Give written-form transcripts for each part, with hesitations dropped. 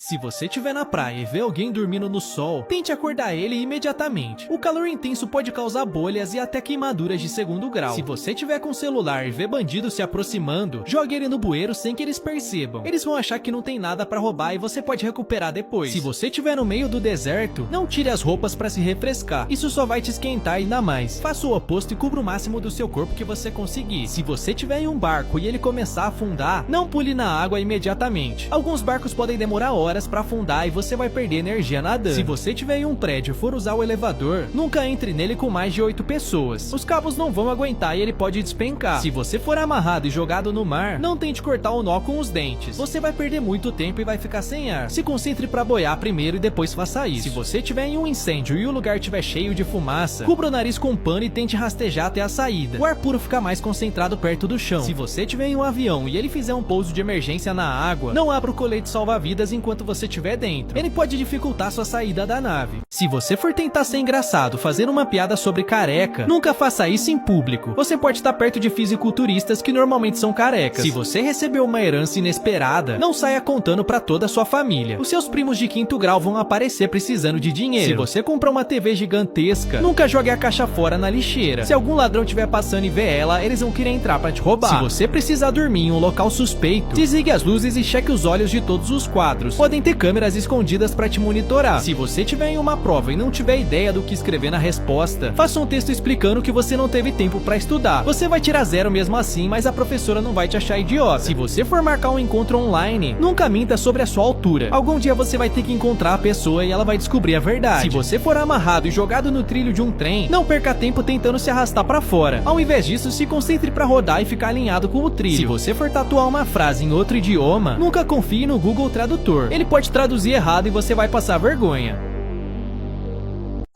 Se você estiver na praia e vê alguém dormindo no sol, tente acordar ele imediatamente. O calor intenso pode causar bolhas e até queimaduras de segundo grau. Se você tiver com o celular e vê bandidos se aproximando, jogue ele no bueiro sem que eles percebam. Eles vão achar que não tem nada pra roubar e você pode recuperar depois. Se você estiver no meio do deserto, não tire as roupas pra se refrescar. Isso só vai te esquentar ainda mais. Faça o oposto e cubra o máximo do seu corpo que você conseguir. Se você estiver em um barco e ele começar a afundar, não pule na água imediatamente. Alguns barcos podem demorar horas pra afundar e você vai perder energia nadando. Se você estiver em um prédio e for usar o elevador, nunca entre nele com mais de 8 pessoas. Os cabos não vão aguentar e ele pode despencar. Se você for amarrado e jogado no mar, não tente cortar o nó com os dentes. Você vai perder muito tempo e vai ficar sem ar. Se concentre pra boiar primeiro e depois faça isso. Se você estiver em um incêndio e o lugar estiver cheio de fumaça, cubra o nariz com um pano e tente rastejar até a saída. O ar puro fica mais concentrado perto do chão. Se você estiver em um avião e ele fizer um pouso de emergência na água, não abra o colete salva-vidas enquanto você estiver dentro. Ele pode dificultar sua saída da nave. Se você for tentar ser engraçado, fazer uma piada sobre careca, nunca faça isso em público. Você pode estar perto de fisiculturistas que normalmente são carecas. Se você recebeu uma herança inesperada, não saia contando pra toda a sua família. Os seus primos de 5º grau vão aparecer precisando de dinheiro. Se você comprar uma TV gigantesca, nunca jogue a caixa fora na lixeira. Se algum ladrão estiver passando e ver ela, eles vão querer entrar pra te roubar. Se você precisar dormir em um local suspeito, desligue as luzes e cheque os olhos de todos os quadros. Podem ter câmeras escondidas pra te monitorar. Se você estiver em uma prova e não tiver ideia do que escrever na resposta, faça um texto explicando que você não teve tempo pra estudar. Você vai tirar 0 mesmo assim, mas a professora não vai te achar idiota. Se você for marcar um encontro online, nunca minta sobre a sua altura. Algum dia você vai ter que encontrar a pessoa e ela vai descobrir a verdade. Se você for amarrado e jogado no trilho de um trem, não perca tempo tentando se arrastar pra fora. Ao invés disso, se concentre pra rodar e ficar alinhado com o trilho. Se você for tatuar uma frase em outro idioma, nunca confie no Google Tradutor. Ele pode traduzir errado e você vai passar vergonha.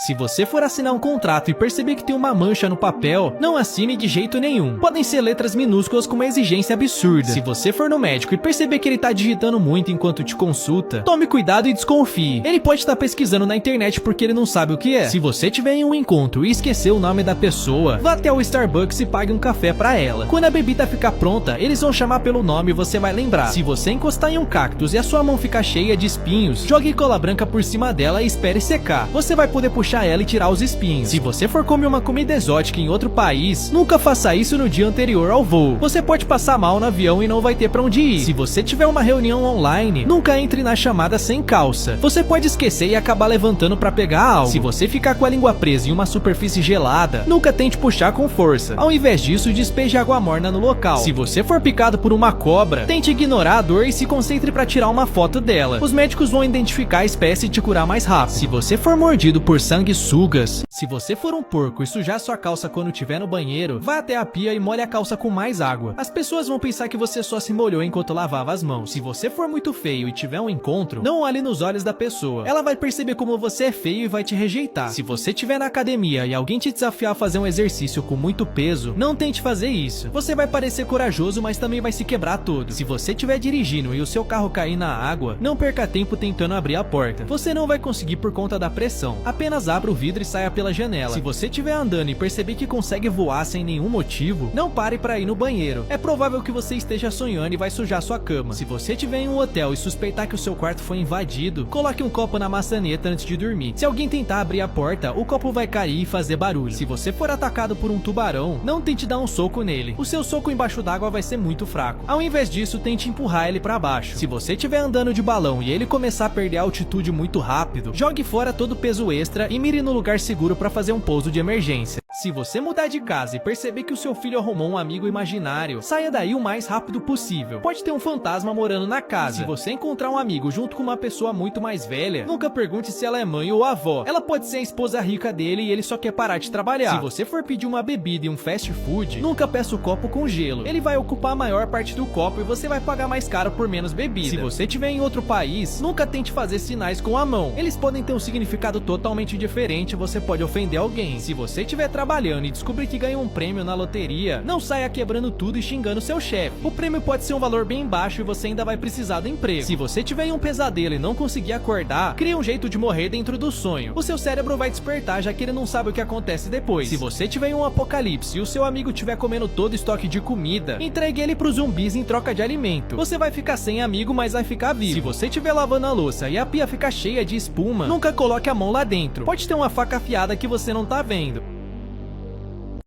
Se você for assinar um contrato e perceber que tem uma mancha no papel, não assine de jeito nenhum. Podem ser letras minúsculas com uma exigência absurda. Se você for no médico e perceber que ele tá digitando muito enquanto te consulta, tome cuidado e desconfie. Ele pode estar pesquisando na internet porque ele não sabe o que é. Se você tiver em um encontro e esquecer o nome da pessoa, vá até o Starbucks e pague um café pra ela. Quando a bebida ficar pronta, eles vão chamar pelo nome e você vai lembrar. Se você encostar em um cactus e a sua mão ficar cheia de espinhos, jogue cola branca por cima dela e espere secar. Você vai poder puxar ela e tirar os espinhos. Se você for comer uma comida exótica em outro país, nunca faça isso no dia anterior ao voo. Você pode passar mal no avião e não vai ter pra onde ir. Se você tiver uma reunião online, nunca entre na chamada sem calça. Você pode esquecer e acabar levantando pra pegar algo. Se você ficar com a língua presa em uma superfície gelada, nunca tente puxar com força. Ao invés disso, despeje água morna no local. Se você for picado por uma cobra, tente ignorar a dor e se concentre pra tirar uma foto dela. Os médicos vão identificar a espécie e te curar mais rápido. Se você for mordido por sanguessugas, se você for um porco e sujar sua calça quando estiver no banheiro, vá até a pia e molhe a calça com mais água. As pessoas vão pensar que você só se molhou enquanto lavava as mãos. Se você for muito feio e tiver um encontro, não olhe nos olhos da pessoa. Ela vai perceber como você é feio e vai te rejeitar. Se você estiver na academia e alguém te desafiar a fazer um exercício com muito peso, não tente fazer isso. Você vai parecer corajoso, mas também vai se quebrar todo. Se você estiver dirigindo e o seu carro cair na água, não perca tempo tentando abrir a porta. Você não vai conseguir por conta da pressão. Apenas abra o vidro e saia pela janela. Se você estiver andando e perceber que consegue voar sem nenhum motivo, não pare para ir no banheiro. É provável que você esteja sonhando e vai sujar sua cama. Se você estiver em um hotel e suspeitar que o seu quarto foi invadido, coloque um copo na maçaneta antes de dormir. Se alguém tentar abrir a porta, o copo vai cair e fazer barulho. Se você for atacado por um tubarão, não tente dar um soco nele. O seu soco embaixo d'água vai ser muito fraco. Ao invés disso, tente empurrar ele para baixo. Se você estiver andando de balão e ele começar a perder a altitude muito rápido, jogue fora todo o peso extra e mire no lugar seguro para fazer um pouso de emergência. Se você mudar de casa e perceber que o seu filho arrumou um amigo imaginário, saia daí o mais rápido possível. Pode ter um fantasma morando na casa. Se você encontrar um amigo junto com uma pessoa muito mais velha, nunca pergunte se ela é mãe ou avó. Ela pode ser a esposa rica dele e ele só quer parar de trabalhar. Se você for pedir uma bebida em um fast food, nunca peça o copo com gelo. Ele vai ocupar a maior parte do copo e você vai pagar mais caro por menos bebida. Se você estiver em outro país, nunca tente fazer sinais com a mão. Eles podem ter um significado totalmente diferente e você pode ofender alguém. Se você estiver trabalhando trabalhando e descobrir que ganhou um prêmio na loteria, não saia quebrando tudo e xingando seu chefe. O prêmio pode ser um valor bem baixo e você ainda vai precisar do emprego. Se você tiver em um pesadelo e não conseguir acordar, crie um jeito de morrer dentro do sonho. O seu cérebro vai despertar, já que ele não sabe o que acontece depois. Se você tiver em um apocalipse e o seu amigo estiver comendo todo o estoque de comida, entregue ele pros zumbis em troca de alimento. Você vai ficar sem amigo, mas vai ficar vivo. Se você estiver lavando a louça e a pia ficar cheia de espuma, nunca coloque a mão lá dentro. Pode ter uma faca afiada que você não tá vendo.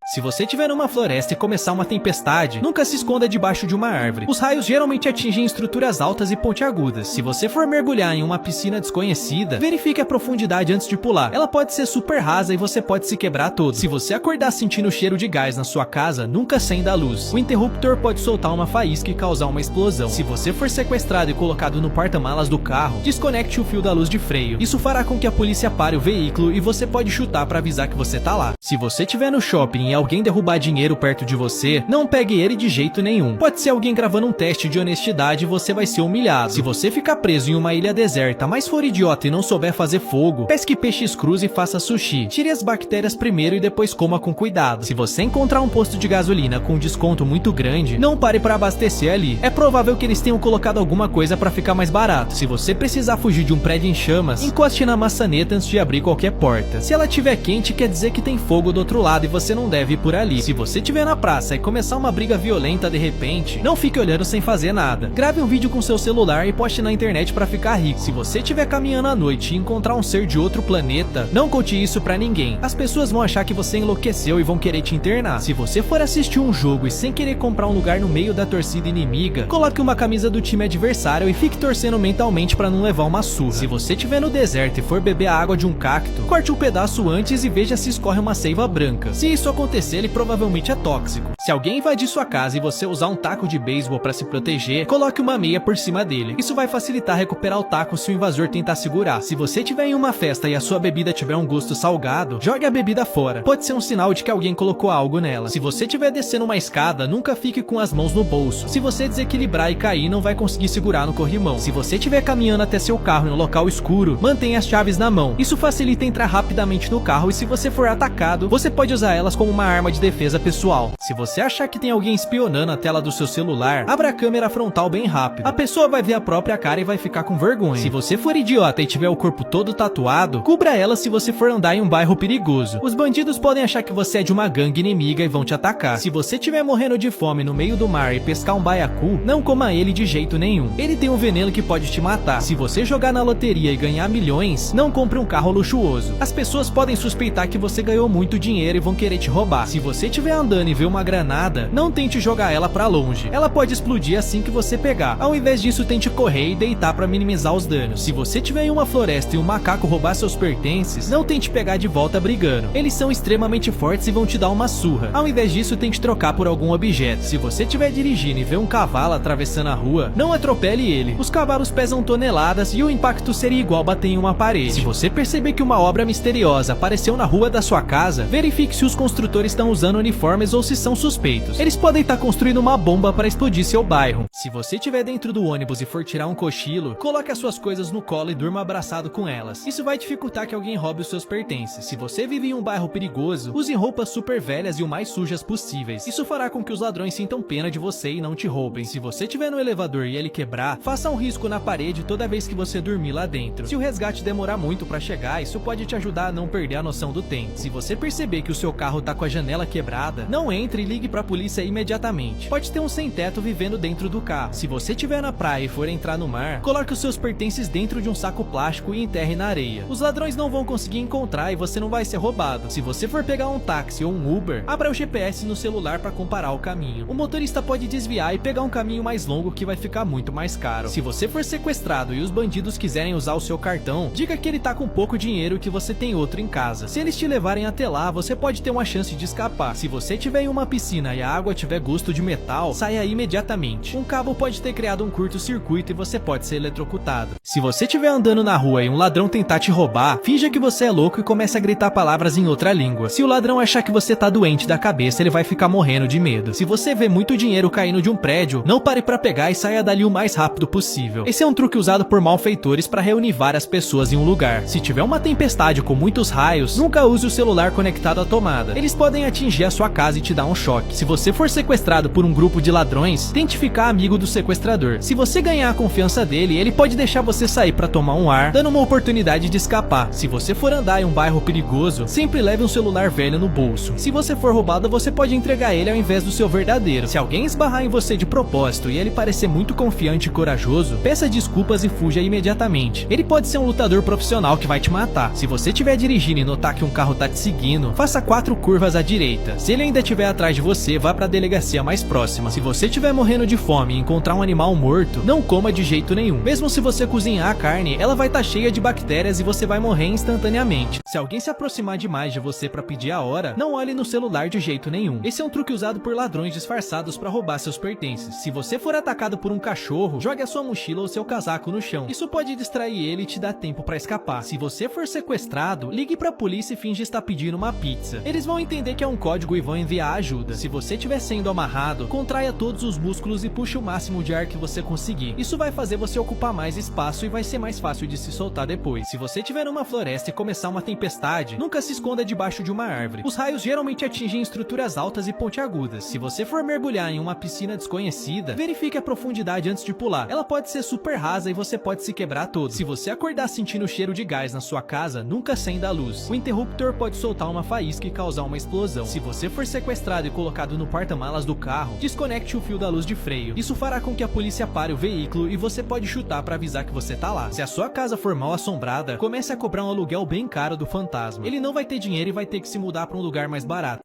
Se você estiver numa floresta e começar uma tempestade, nunca se esconda debaixo de uma árvore. Os raios geralmente atingem estruturas altas e pontiagudas. Se você for mergulhar em uma piscina desconhecida, verifique a profundidade antes de pular. Ela pode ser super rasa e você pode se quebrar todo. Se você acordar sentindo cheiro de gás na sua casa, nunca acenda a luz. O interruptor pode soltar uma faísca e causar uma explosão. Se você for sequestrado e colocado no porta-malas do carro, desconecte o fio da luz de freio. Isso fará com que a polícia pare o veículo e você pode chutar para avisar que você tá lá. Se você estiver no shopping e alguém derrubar dinheiro perto de você, não pegue ele de jeito nenhum. Pode ser alguém gravando um teste de honestidade e você vai ser humilhado. Se você ficar preso em uma ilha deserta, mas for idiota e não souber fazer fogo, pesque peixes crus e faça sushi. Tire as bactérias primeiro e depois coma com cuidado. Se você encontrar um posto de gasolina com um desconto muito grande, não pare para abastecer ali. É provável que eles tenham colocado alguma coisa para ficar mais barato. Se você precisar fugir de um prédio em chamas, encoste na maçaneta antes de abrir qualquer porta. Se ela estiver quente, quer dizer que tem fogo do outro lado e você não deve ir por ali. Se você estiver na praça e começar uma briga violenta de repente, não fique olhando sem fazer nada. Grave um vídeo com seu celular e poste na internet para ficar rico. Se você estiver caminhando à noite e encontrar um ser de outro planeta, não conte isso pra ninguém. As pessoas vão achar que você enlouqueceu e vão querer te internar. Se você for assistir um jogo e sem querer comprar um lugar no meio da torcida inimiga, coloque uma camisa do time adversário e fique torcendo mentalmente para não levar uma surra. Se você estiver no deserto e for beber a água de um cacto, corte um pedaço antes e veja se escorre uma seiva branca. Se isso acontecer, ele provavelmente é tóxico. Se alguém invadir sua casa e você usar um taco de beisebol para se proteger, coloque uma meia por cima dele. Isso vai facilitar recuperar o taco se o invasor tentar segurar. Se você estiver em uma festa e a sua bebida tiver um gosto salgado, jogue a bebida fora. Pode ser um sinal de que alguém colocou algo nela. Se você estiver descendo uma escada, nunca fique com as mãos no bolso. Se você desequilibrar e cair, não vai conseguir segurar no corrimão. Se você estiver caminhando até seu carro em um local escuro, mantenha as chaves na mão. Isso facilita entrar rapidamente no carro e se você for atacado, você pode usar elas como uma arma de defesa pessoal. Se você achar que tem alguém espionando a tela do seu celular, abra a câmera frontal bem rápido. A pessoa vai ver a própria cara e vai ficar com vergonha. Se você for idiota e tiver o corpo todo tatuado, cubra ela se você for andar em um bairro perigoso. Os bandidos podem achar que você é de uma gangue inimiga e vão te atacar. Se você estiver morrendo de fome no meio do mar e pescar um baiacu, não coma ele de jeito nenhum. Ele tem um veneno que pode te matar. Se você jogar na loteria e ganhar milhões, não compre um carro luxuoso. As pessoas podem suspeitar que você ganhou muito dinheiro e vão querer te roubar. Se você estiver andando e ver uma granada, não tente jogar ela pra longe. Ela pode explodir assim que você pegar. Ao invés disso, tente correr e deitar pra minimizar os danos. Se você estiver em uma floresta e um macaco roubar seus pertences, não tente pegar de volta brigando. Eles são extremamente fortes e vão te dar uma surra. Ao invés disso, tente trocar por algum objeto. Se você estiver dirigindo e ver um cavalo atravessando a rua, não atropele ele. Os cavalos pesam toneladas e o impacto seria igual bater em uma parede. Se você perceber que uma obra misteriosa apareceu na rua da sua casa, verifique se os construtores estão usando uniformes ou se são suspeitos. Eles podem estar construindo uma bomba para explodir seu bairro. Se você estiver dentro do ônibus e for tirar um cochilo, coloque as suas coisas no colo e durma abraçado com elas. Isso vai dificultar que alguém roube os seus pertences. Se você vive em um bairro perigoso, use roupas super velhas e o mais sujas possíveis. Isso fará com que os ladrões sintam pena de você e não te roubem. Se você estiver no elevador e ele quebrar, faça um risco na parede toda vez que você dormir lá dentro. Se o resgate demorar muito para chegar, isso pode te ajudar a não perder a noção do tempo. Se você perceber que o seu carro tá com a janela quebrada, não entre e ligue pra polícia imediatamente. Pode ter um sem-teto vivendo dentro do carro. Se você estiver na praia e for entrar no mar, coloque os seus pertences dentro de um saco plástico e enterre na areia. Os ladrões não vão conseguir encontrar e você não vai ser roubado. Se você for pegar um táxi ou um Uber, abra o GPS no celular para comparar o caminho. O motorista pode desviar e pegar um caminho mais longo que vai ficar muito mais caro. Se você for sequestrado e os bandidos quiserem usar o seu cartão, diga que ele tá com pouco dinheiro e que você tem outro em casa. Se eles te levarem até lá, você pode ter uma chance de escapar. Se você estiver em uma piscina piscina e a água tiver gosto de metal, saia imediatamente. Um cabo pode ter criado um curto-circuito e você pode ser eletrocutado. Se você estiver andando na rua e um ladrão tentar te roubar, finja que você é louco e comece a gritar palavras em outra língua. Se o ladrão achar que você tá doente da cabeça, ele vai ficar morrendo de medo. Se você vê muito dinheiro caindo de um prédio, não pare pra pegar e saia dali o mais rápido possível. Esse é um truque usado por malfeitores para reunir várias pessoas em um lugar. Se tiver uma tempestade com muitos raios, nunca use o celular conectado à tomada. Eles podem atingir a sua casa e te dar um choque. Se você for sequestrado por um grupo de ladrões, tente ficar amigo do sequestrador. Se você ganhar a confiança dele, ele pode deixar você sair para tomar um ar, dando uma oportunidade de escapar. Se você for andar em um bairro perigoso, sempre leve um celular velho no bolso. Se você for roubado, você pode entregar ele ao invés do seu verdadeiro. Se alguém esbarrar em você de propósito e ele parecer muito confiante e corajoso, peça desculpas e fuja imediatamente. Ele pode ser um lutador profissional que vai te matar. Se você estiver dirigindo e notar que um carro tá te seguindo, faça 4 curvas à direita. Se ele ainda estiver atrás de você, vá para a delegacia mais próxima. Se você estiver morrendo de fome e encontrar um animal morto, não coma de jeito nenhum. Mesmo se você cozinhar a carne, ela vai estar cheia de bactérias e você vai morrer instantaneamente. Se alguém se aproximar demais de você para pedir a hora, não olhe no celular de jeito nenhum. Esse é um truque usado por ladrões disfarçados para roubar seus pertences. Se você for atacado por um cachorro, jogue a sua mochila ou seu casaco no chão. Isso pode distrair ele e te dar tempo para escapar. Se você for sequestrado, ligue para a polícia e finge estar pedindo uma pizza. Eles vão entender que é um código e vão enviar ajuda. Se você estiver sendo amarrado, contraia todos os músculos e puxe o máximo de ar que você conseguir. Isso vai fazer você ocupar mais espaço e vai ser mais fácil de se soltar depois. Se você estiver numa floresta e começar uma tempestade, nunca se esconda debaixo de uma árvore. Os raios geralmente atingem estruturas altas e pontiagudas. Se você for mergulhar em uma piscina desconhecida, verifique a profundidade antes de pular. Ela pode ser super rasa e você pode se quebrar todo. Se você acordar sentindo cheiro de gás na sua casa, nunca acenda a luz. O interruptor pode soltar uma faísca e causar uma explosão. Se você for sequestrado e colocado no porta-malas do carro, desconecte o fio da luz de freio. Isso fará com que a polícia pare o veículo e você pode chutar para avisar que você tá lá. Se a sua casa for mal assombrada, comece a cobrar um aluguel bem caro do fantasma. Ele não vai ter dinheiro e vai ter que se mudar para um lugar mais barato.